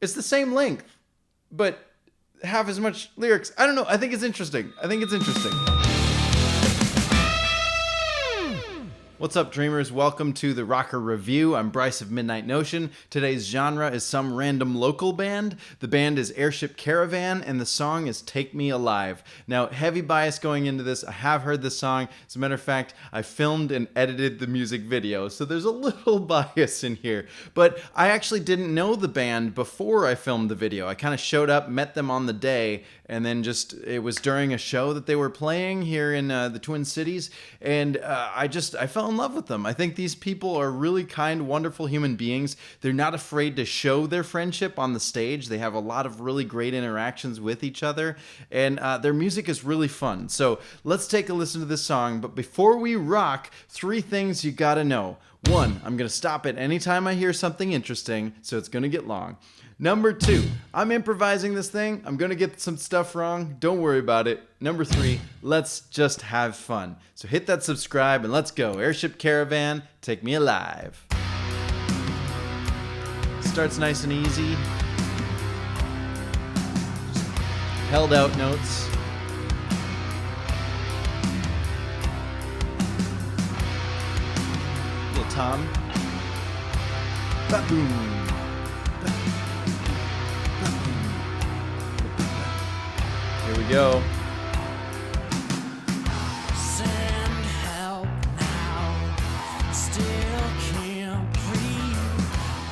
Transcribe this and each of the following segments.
It's the same length, but half as much lyrics. I don't know. I think it's interesting. What's up, dreamers? Welcome to the Rocker Review. I'm Bryce of Midnight Notion. Today's genre is some random local band. The band is Airship Caravan, and the song is Take Me Alive. Now, heavy bias going into this. I have heard this song. As a matter of fact, I filmed and edited the music video, so there's a little bias in here. But I actually didn't know the band before I filmed the video. I kind of showed up, met them on the day, and then it was during a show that they were playing here in the Twin Cities, and I fell in love with them. I think these people are really kind, wonderful human beings. They're not afraid to show their friendship on the stage. They have a lot of really great interactions with each other, and their music is really fun. So let's take a listen to this song, but before we rock, 3 things you gotta know. 1, I'm gonna stop it anytime I hear something interesting, so it's gonna get long. Number 2, I'm improvising this thing. I'm gonna get some stuff wrong. Don't worry about it. Number 3, let's just have fun. So hit that subscribe and let's go. Airship Caravan, Take Me Alive. Starts nice and easy. Just held out notes. Little tom. Ba-boom. Here we go. Send help now. Still can't breathe.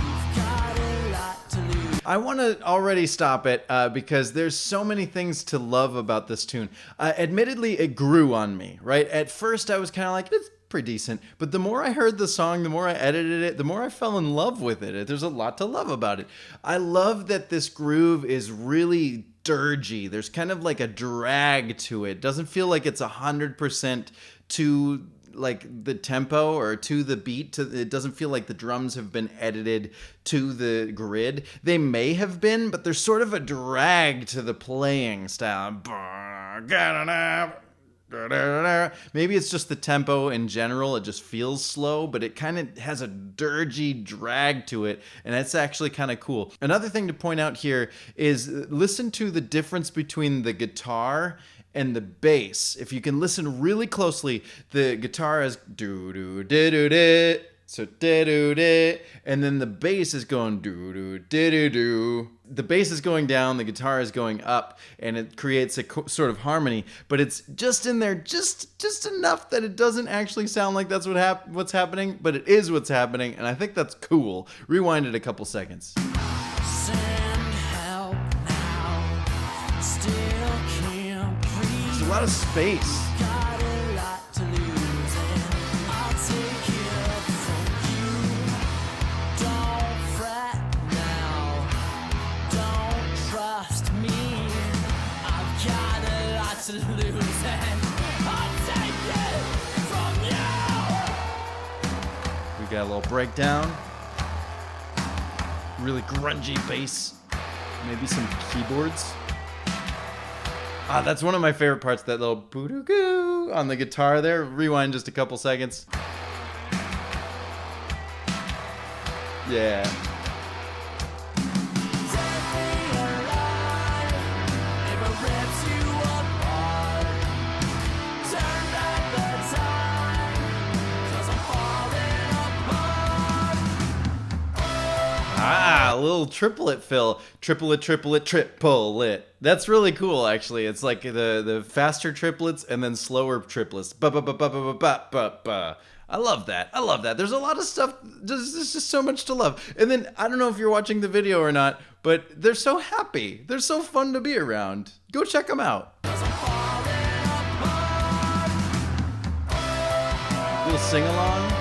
You've got a lot to lose. I want to already stop it because there's so many things to love about this tune. Admittedly, it grew on me, right? At first, I was kind of like, it's pretty decent, but the more I heard the song, the more I edited it, the more I fell in love with it. There's a lot to love about it. I love that this groove is really dirgy. There's kind of like a drag to it. Doesn't feel like it's 100% to like the tempo or to the beat. It doesn't feel like the drums have been edited to the grid. They may have been, but there's sort of a drag to the playing style. Maybe it's just the tempo in general. It just feels slow, but it kind of has a dirgy drag to it, and that's actually kind of cool. Another thing to point out here is listen to the difference between the guitar and the bass. If you can listen really closely, the guitar is do-do-do-do-do, so do-do-do, and then the bass is going do-do-do-do-do. The bass is going down, the guitar is going up, and it creates a sort of harmony, but it's just in there just enough that it doesn't actually sound like that's what's happening, but it is what's happening, and I think that's cool. Rewind it a couple seconds. Send help now. Still can't breathe. There's a lot of space. Got a lot to lose, and I'll take it from you. Don't fret now. Don't trust me. I've got a lot to lose, and I'll take it from you. We got a little breakdown. Really grungy bass. Maybe some keyboards. That's one of my favorite parts, that little boo-doo-goo on the guitar there. Rewind just a couple seconds. Yeah. A little triplet fill. Triplet. That's really cool, actually. It's like the faster triplets and then slower triplets. Ba-ba-ba-ba-ba-ba-ba-ba. I love that. There's a lot of stuff. There's just so much to love. And then, I don't know if you're watching the video or not, but they're so happy. They're so fun to be around. Go check them out. Little sing-along.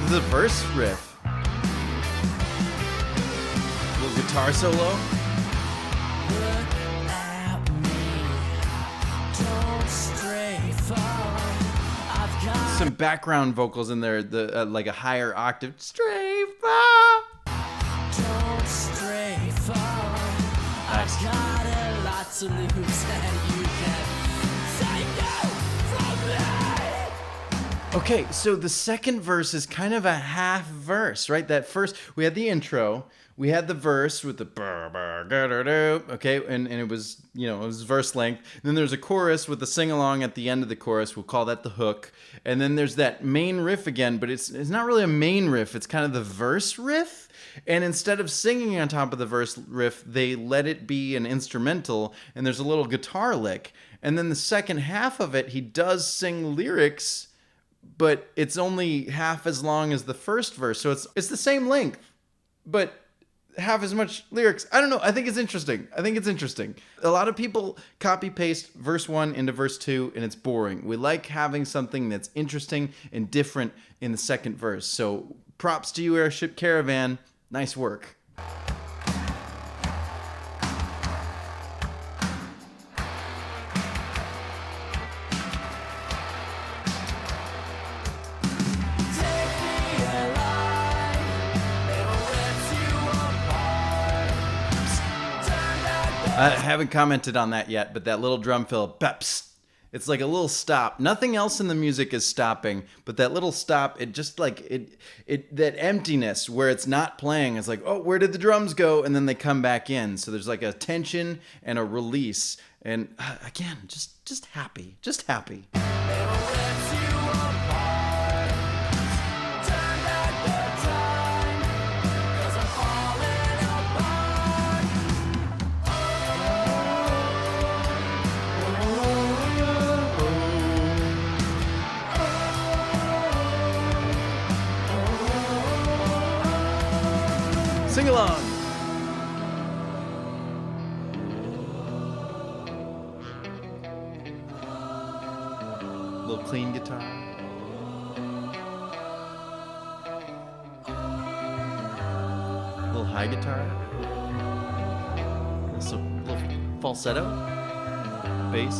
The verse riff. Little guitar solo. Look at me. Don't stray far. I've got some background vocals in there, like a higher octave. Stray far. Don't stray far. Nice. I've got a lot to lose, and you can take it from me. Okay, so the second verse is kind of a half verse, right? That first, we had the intro, we had the verse with the okay, and it was, it was verse length. Then there's a chorus with the sing-along at the end of the chorus. We'll call that the hook. And then there's that main riff again, but it's not really a main riff. It's kind of the verse riff. And instead of singing on top of the verse riff, they let it be an instrumental, and there's a little guitar lick. And then the second half of it, he does sing lyrics, but it's only half as long as the first verse. So it's the same length, but half as much lyrics. I don't know. I think it's interesting. A lot of people copy paste verse 1 into verse 2, and it's boring. We like having something that's interesting and different in the second verse. So props to you, Airship Caravan. Nice work. I haven't commented on that yet, but that little drum fill, peps. It's like a little stop. Nothing else in the music is stopping, but that little stop, it just like, that emptiness where it's not playing. It's like, oh, where did the drums go? And then they come back in. So there's like a tension and a release. And again, just happy. Sing along. Little clean guitar. Little high guitar. Little falsetto. Bass.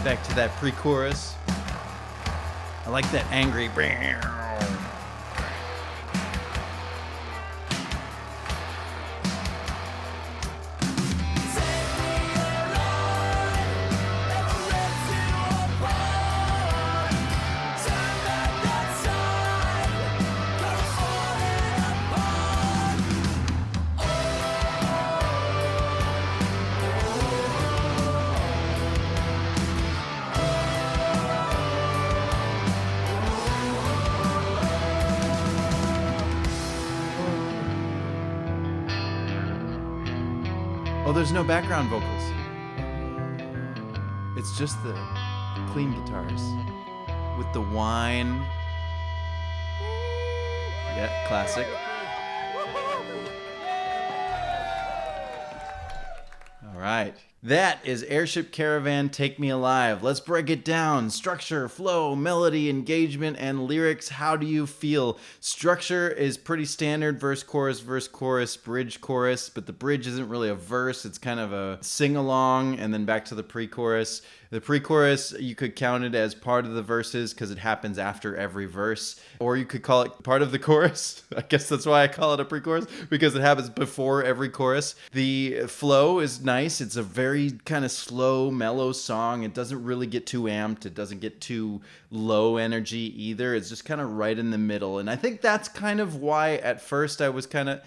Back to that pre-chorus. I like that angry. Oh, there's no background vocals. It's just the clean guitars with the whine. Yeah, classic. All right. That is Airship Caravan, Take Me Alive. Let's break it down. Structure, flow, melody, engagement, and lyrics. How do you feel? Structure is pretty standard. Verse, chorus, bridge, chorus. But the bridge isn't really a verse. It's kind of a sing-along and then back to the pre-chorus. The pre-chorus, you could count it as part of the verses because it happens after every verse. Or you could call it part of the chorus. I guess that's why I call it a pre-chorus, because it happens before every chorus. The flow is nice. It's a very kind of slow, mellow song. It doesn't really get too amped. It doesn't get too low energy either. It's just kind of right in the middle. And I think that's kind of why at first I was kind of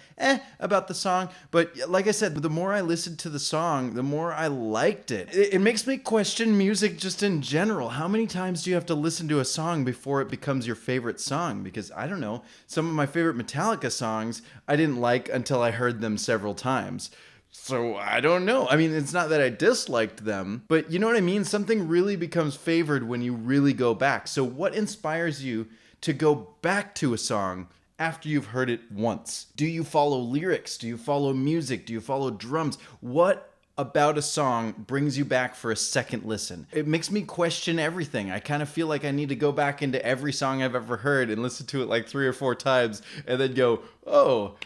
about the song. But like I said, the more I listened to the song, the more I liked it. It makes me question music just in general. How many times do you have to listen to a song before it becomes your favorite song? Because I don't know, some of my favorite Metallica songs I didn't like until I heard them several times. So I don't know. I mean, it's not that I disliked them, but you know what I mean? Something really becomes favored when you really go back. So what inspires you to go back to a song after you've heard it once? Do you follow lyrics? Do you follow music? Do you follow drums? What about a song brings you back for a second listen? It makes me question everything. I kind of feel like I need to go back into every song I've ever heard and listen to it like 3 or 4 times and then go, oh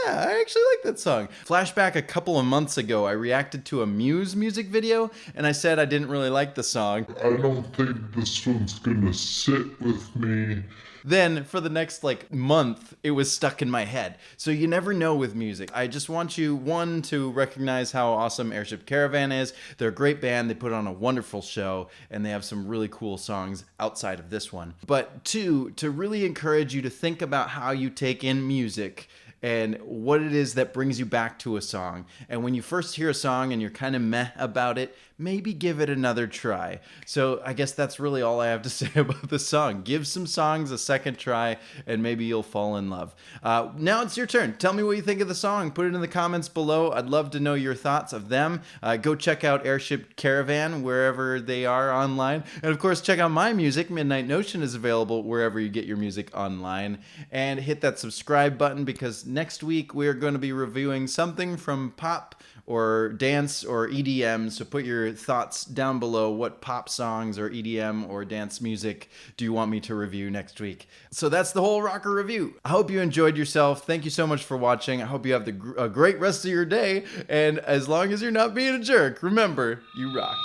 I actually like that song. Flashback a couple of months ago, I reacted to a Muse music video, and I said I didn't really like the song. I don't think this one's gonna sit with me. Then for the next month, it was stuck in my head. So you never know with music. I just want you, one, to recognize how awesome Airship Caravan is. They're a great band. They put on a wonderful show, and they have some really cool songs outside of this one. But two, to really encourage you to think about how you take in music and what it is that brings you back to a song. And when you first hear a song and you're kind of meh about it, maybe give it another try. So I guess that's really all I have to say about the song. Give some songs a second try and maybe you'll fall in love. Now it's your turn. Tell me what you think of the song. Put it in the comments below. I'd love to know your thoughts of them. Go check out Airship Caravan wherever they are online. And of course, check out my music. Midnight Notion is available wherever you get your music online. And hit that subscribe button because next week we're going to be reviewing something from pop or dance or EDM. So put your thoughts down below. What pop songs or EDM or dance music do you want me to review next week? So that's the whole rocker review. I hope you enjoyed yourself. Thank you so much for watching. I hope you have a great rest of your day. And as long as you're not being a jerk, remember, you rock.